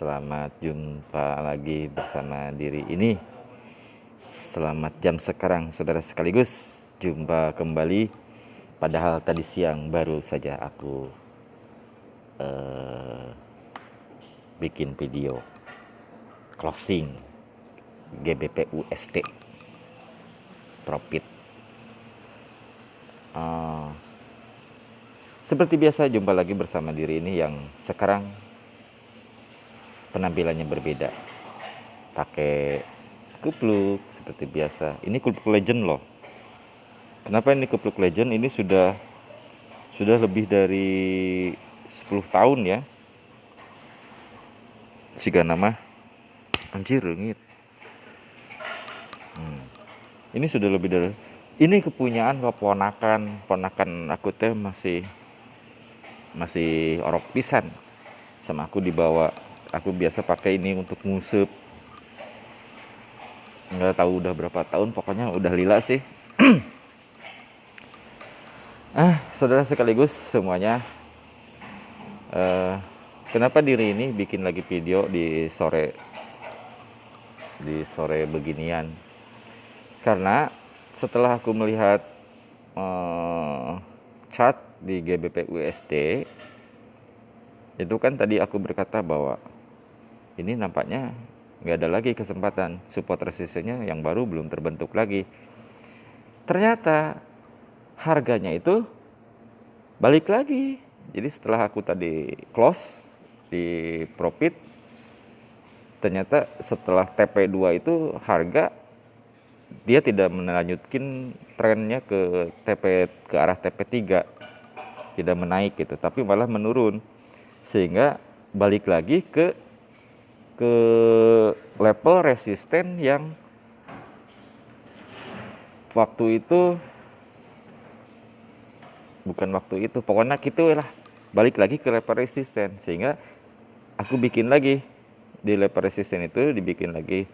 Selamat jumpa lagi bersama diri ini. Selamat jam sekarang, saudara sekaligus. Jumpa kembali. Padahal tadi siang baru saja aku bikin video closing GBP USD profit. Seperti biasa, jumpa lagi bersama diri ini yang sekarang penampilannya berbeda, pakai kupluk seperti biasa. Ini kupluk legend loh. Kenapa ini kupluk legend? Ini sudah lebih dari 10 tahun ya. Siga nama anjir rengit. Ini sudah lebih dari, ini kepunyaan ponakan aku teh masih orok pisan sama aku dibawa. Aku biasa pakai ini untuk ngusep. Nggak tahu udah berapa tahun, pokoknya udah lila sih. Saudara sekaligus semuanya, kenapa diri ini bikin lagi video di sore beginian? Karena setelah aku melihat chart di GBP USD, itu kan tadi aku berkata bahwa ini nampaknya nggak ada lagi kesempatan, support resistennya yang baru belum terbentuk lagi. Ternyata harganya itu balik lagi. Jadi setelah aku tadi close di profit, ternyata setelah TP2 itu harga dia tidak melanjutkan trennya ke arah TP3, tidak menaik gitu, tapi malah menurun, sehingga balik lagi ke level resisten yang pokoknya gitu lah, balik lagi ke level resisten, sehingga aku bikin lagi di level resisten itu, dibikin lagi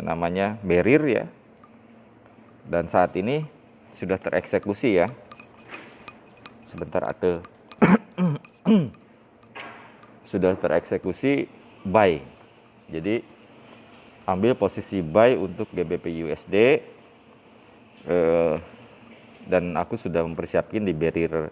namanya barrier ya, dan saat ini sudah tereksekusi ya. Sebentar atuh. Sudah tereksekusi buy. Jadi ambil posisi buy untuk GBP USD, dan aku sudah mempersiapkan di barrier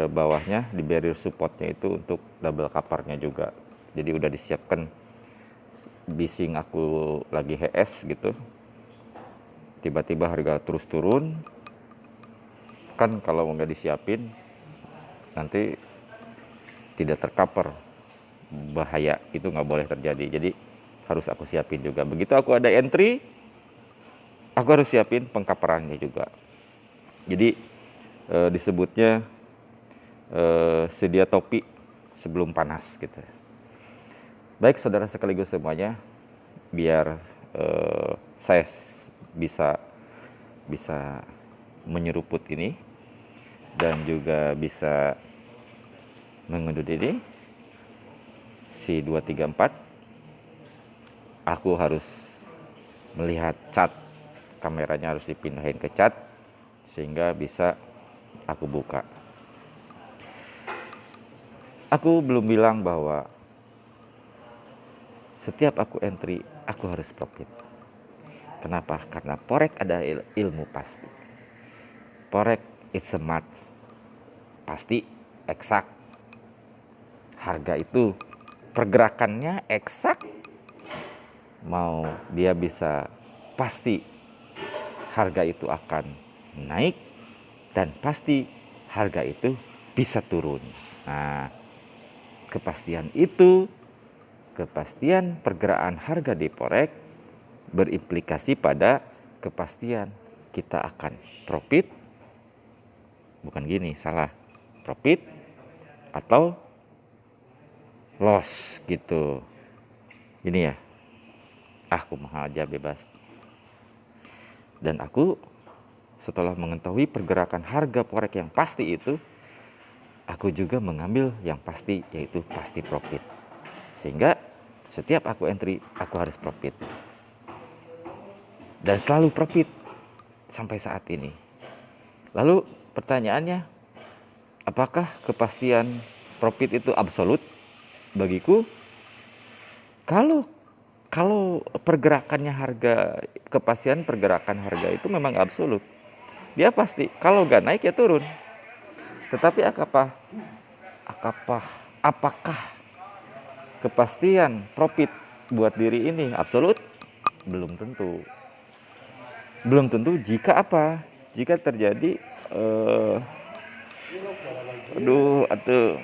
bawahnya, di barrier supportnya itu untuk double covernya juga. Jadi udah disiapkan. Bising aku lagi HS gitu, tiba-tiba harga terus turun, kan kalau nggak disiapin nanti tidak tercover, bahaya, itu nggak boleh terjadi. Jadi harus aku siapin juga. Begitu aku ada entry, aku harus siapin pengcoverannya juga. Jadi disebutnya sedia topi sebelum panas gitu. Baik saudara sekaligus semuanya, biar saya bisa menyeruput ini dan juga bisa mengunduh diri si 234, aku harus melihat cat, kameranya harus dipindahin ke cat sehingga bisa aku buka. Aku belum bilang bahwa setiap aku entry aku harus profit. Kenapa? Karena forex ada ilmu pasti. Forex it's a math, pasti eksak. Harga itu pergerakannya eksak, mau dia bisa pasti harga itu akan naik dan pasti harga itu bisa turun. Nah, kepastian pergerakan harga di forex berimplikasi pada kepastian kita akan profit, profit atau loss gitu. Ini ya, aku mau aja bebas. Dan aku setelah mengetahui pergerakan harga forex yang pasti itu, aku juga mengambil yang pasti, yaitu pasti profit. Sehingga setiap aku entry, aku harus profit. Dan selalu profit sampai saat ini. Lalu pertanyaannya, apakah kepastian profit itu absolut? Bagiku Kalau kalau pergerakannya harga, kepastian pergerakan harga itu memang absolut. Dia pasti, kalau nggak naik ya turun. Tetapi apakah kepastian profit buat diri ini absolut? Belum tentu. Belum tentu jika apa? Jika terjadi atau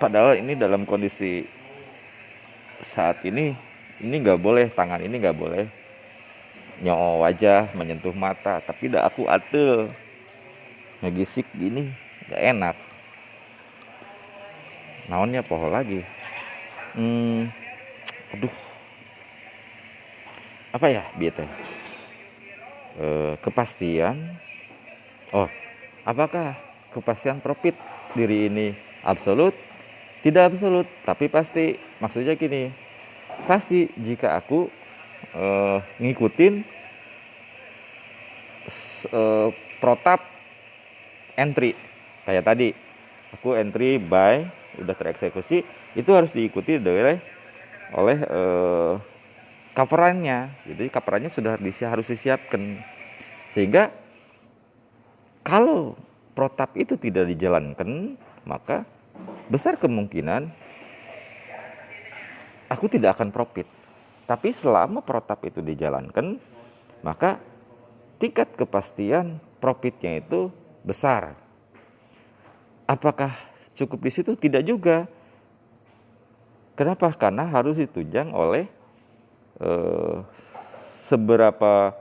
padahal ini dalam kondisi saat ini nggak boleh, tangan ini nggak boleh nyoo wajah, menyentuh mata, tapi dah aku atel ngegisik gini nggak enak. Naonnya poho lagi. Aduh, apa ya biar teh? Kepastian. Oh, apakah kepastian profit diri ini absolut? Tidak absolut, tapi pasti. Maksudnya gini, pasti jika aku ngikutin protap entry kayak tadi, aku entry buy udah tereksekusi, itu harus diikuti oleh coverannya. Jadi coverannya sudah harus disiapkan, sehingga kalau protap itu tidak dijalankan, maka besar kemungkinan aku tidak akan profit. Tapi selama protap itu dijalankan, maka tingkat kepastian profitnya itu besar. Apakah cukup di situ? Tidak juga. Kenapa? Karena harus ditunjang oleh seberapa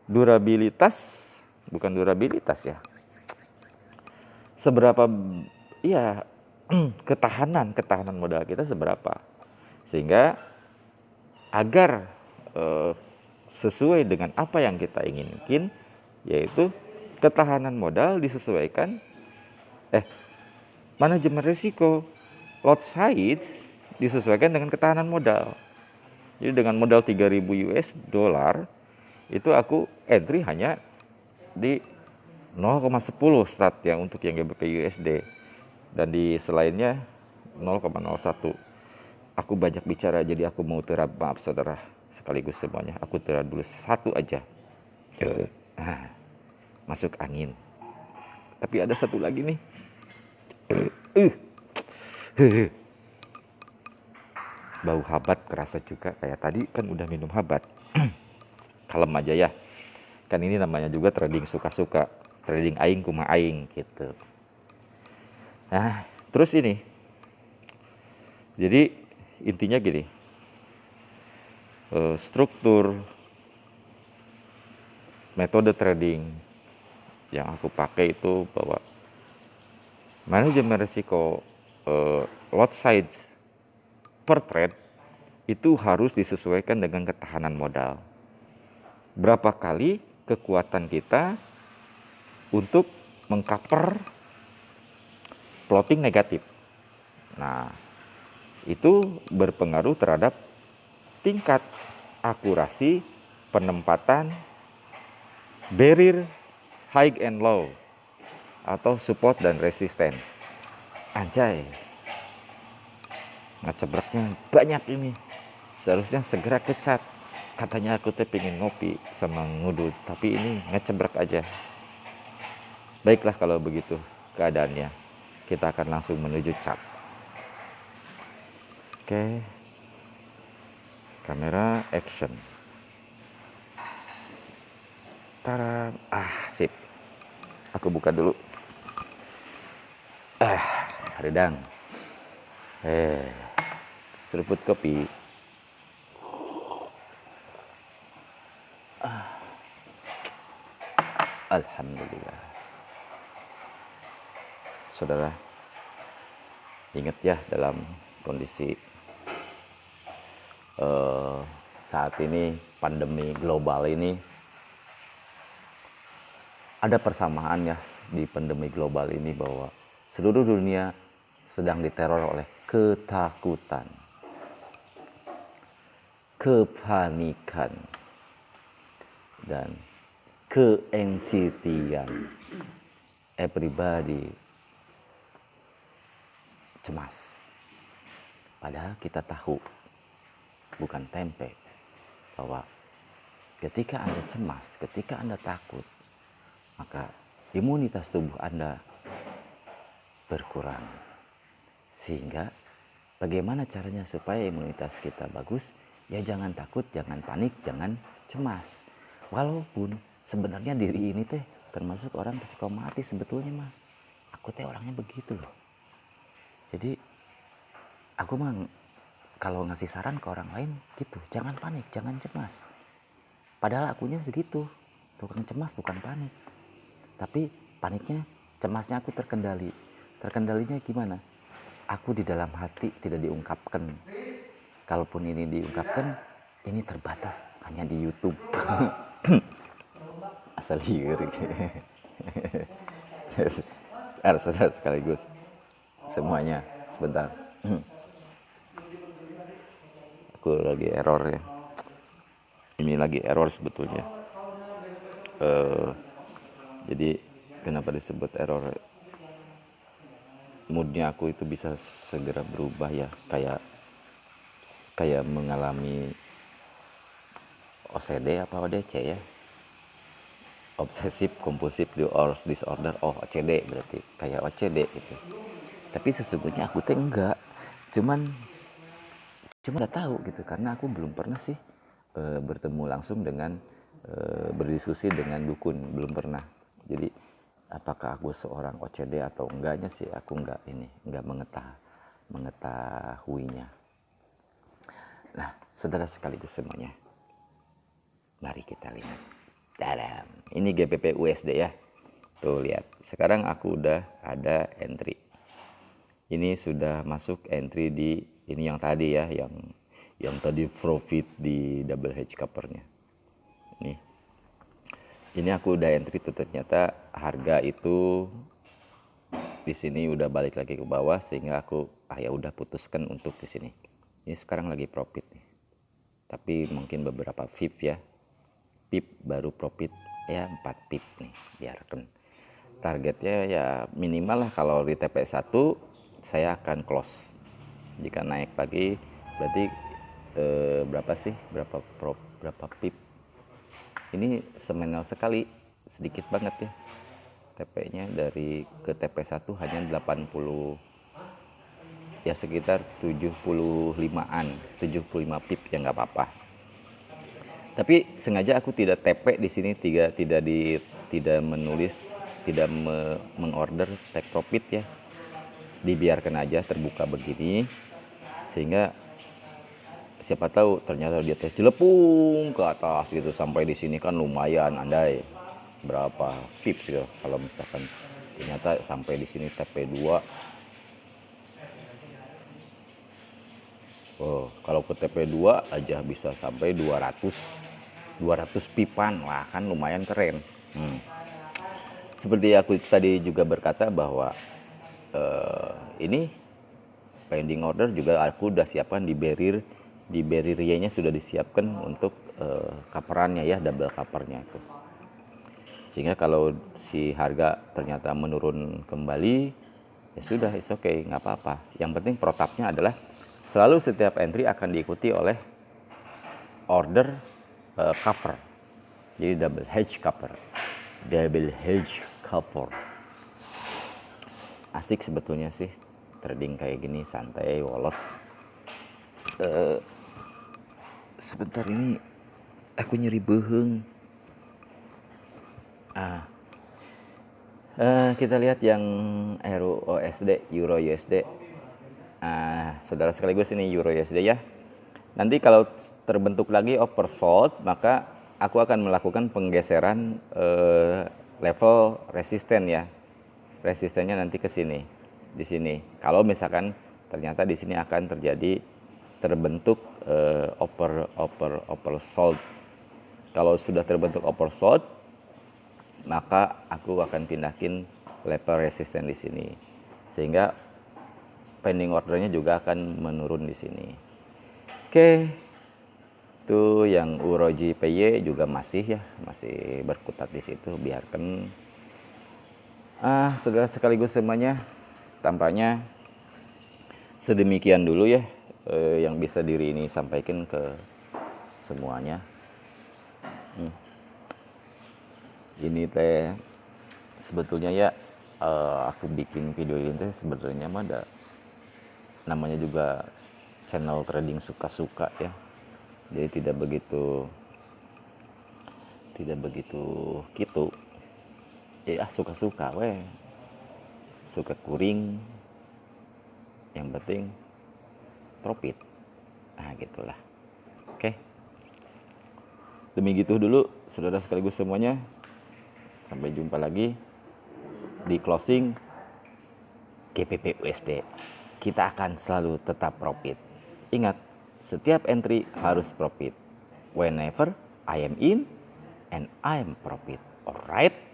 durabilitas, bukan durabilitas ya, seberapa ya ketahanan modal kita seberapa, sehingga agar sesuai dengan apa yang kita inginkan, yaitu ketahanan modal disesuaikan manajemen risiko lot size disesuaikan dengan ketahanan modal. Jadi dengan modal 3.000 US dollar itu aku entry hanya di 0,10 start yang untuk yang GBP USD, dan di selainnya 0,01. Aku banyak bicara, jadi aku mau terap, maaf saudara, sekaligus semuanya aku terap dulu satu aja. Masuk angin. Tapi ada satu lagi nih. Bau habat kerasa juga, kayak tadi kan udah minum habat. Kalem aja ya. Kan ini namanya juga trading suka-suka, trading aing kuma aing gitu. Nah, terus ini. Jadi intinya gini. Struktur metode trading yang aku pakai itu bahwa manajemen risiko lot size per trade itu harus disesuaikan dengan ketahanan modal. Berapa kali kekuatan kita untuk mengcover floating negatif. Nah, itu berpengaruh terhadap tingkat akurasi penempatan barrier high and low atau support dan resisten. Anjay, ngecebreknya banyak ini. Seharusnya segera kecat. Katanya aku tuh pengen ngopi sama ngudut, tapi ini ngecebrek aja. Baiklah kalau begitu keadaannya, kita akan langsung menuju cat. Oke. Kamera action. Tara, sip. Aku buka dulu. Redang. Seruput kopi. Alhamdulillah. Saudara, ingat ya, dalam kondisi saat ini, pandemi global ini, ada persamaan ya di pandemi global ini, bahwa seluruh dunia sedang diteror oleh ketakutan, kepanikan, dan ke-anxiety-an. Everybody cemas. Padahal kita tahu bukan tempe, bahwa ketika Anda cemas, ketika Anda takut, maka imunitas tubuh Anda berkurang. Sehingga bagaimana caranya supaya imunitas kita bagus? Ya jangan takut, jangan panik, jangan cemas. Walaupun sebenarnya diri ini teh termasuk orang psikomatis sebetulnya mah. Aku teh orangnya begitu loh. Jadi aku mah kalau ngasih saran ke orang lain gitu, jangan panik, jangan cemas. Padahal akunya segitu, tukang cemas bukan panik. Tapi paniknya, cemasnya aku terkendali. Terkendalinya gimana? Aku di dalam hati tidak diungkapkan. Kalaupun ini diungkapkan, ini terbatas hanya di YouTube. Asal liur. Harus sekaligus. Semuanya, sebentar. Aku lagi error ya. Ini lagi error sebetulnya. Jadi kenapa disebut error? Moodnya aku itu bisa segera berubah ya, kayak mengalami OCD apa ODC ya, obsessive compulsive disorder. Oh, OCD berarti kayak OCD gitu. Tapi sesungguhnya aku tuh enggak, cuma nggak tahu gitu, karena aku belum pernah sih bertemu langsung dengan berdiskusi dengan dukun, belum pernah. Jadi apakah aku seorang OCD atau enggaknya sih aku enggak mengetahuinya. Nah, saudara sekaligus semuanya, mari kita lihat. Tadam, ini GPP USD ya. Tuh lihat, sekarang aku udah ada entry. Ini sudah masuk entry di ini yang tadi ya, yang tadi profit di double hedge covernya. Nih, ini aku udah entry tuh, ternyata harga itu di sini udah balik lagi ke bawah, sehingga aku ya udah putuskan untuk di sini. Ini sekarang lagi profit nih. Tapi mungkin beberapa pip ya. Pip baru profit ya 4 pip nih, biarkan. Targetnya ya minimal lah, kalau di TP1 saya akan close. Jika naik lagi berarti berapa sih? Berapa pip? Ini semenal sekali, sedikit banget ya. TP-nya dari ke TP1 hanya 80, ya sekitar 75-an, 75 pip ya nggak apa-apa. Tapi sengaja aku tidak TP di sini, tidak menulis, tidak mengorder take profit ya. Dibiarkan aja terbuka begini, sehingga siapa tahu ternyata dia jelepung ke atas gitu, sampai di sini kan lumayan, andai berapa pips ya kalau misalkan ternyata sampai di sini TP2. Oh, kalau ke TP2 aja bisa sampai 200 pipan, wah kan lumayan keren. Seperti aku tadi juga berkata bahwa ini pending order juga aku udah siapkan di barrier Y-nya sudah disiapkan untuk coverannya ya, double covernya itu. Sehingga kalau si harga ternyata menurun kembali, ya sudah, it's okay, nggak apa-apa. Yang penting protapnya adalah selalu setiap entry akan diikuti oleh order cover. Jadi double hedge cover. Asik sebetulnya sih trading kayak gini, santai, wolos. Sebentar ini aku nyeri beheng. Kita lihat yang Euro USD. Saudara sekaligus ini Euro USD ya. Nanti kalau terbentuk lagi oversold, maka aku akan melakukan penggeseran level resisten ya. Resistennya nanti ke sini, di sini. Kalau misalkan ternyata di sini akan terbentuk oversold. Kalau sudah terbentuk oversold, maka aku akan pindahin level resisten di sini, sehingga pending ordernya juga akan menurun di sini. Oke, itu yang Uroji PY juga masih berkutat di situ, biarkan. Saudara sekaligus semuanya, tampaknya sedemikian dulu ya yang bisa diri ini sampaikan ke semuanya. Ini teh sebetulnya ya, aku bikin video ini teh sebenarnya mah ada namanya juga channel trading suka-suka ya. Jadi tidak begitu gitu. Ya suka-suka weh. Suka kuring. Yang penting profit. Nah, gitulah. Oke. Demi gitu dulu, saudara sekaligus semuanya. Sampai jumpa lagi di closing GPP USD. Kita akan selalu tetap profit. Ingat, setiap entry harus profit. Whenever I am in and I am profit. Alright?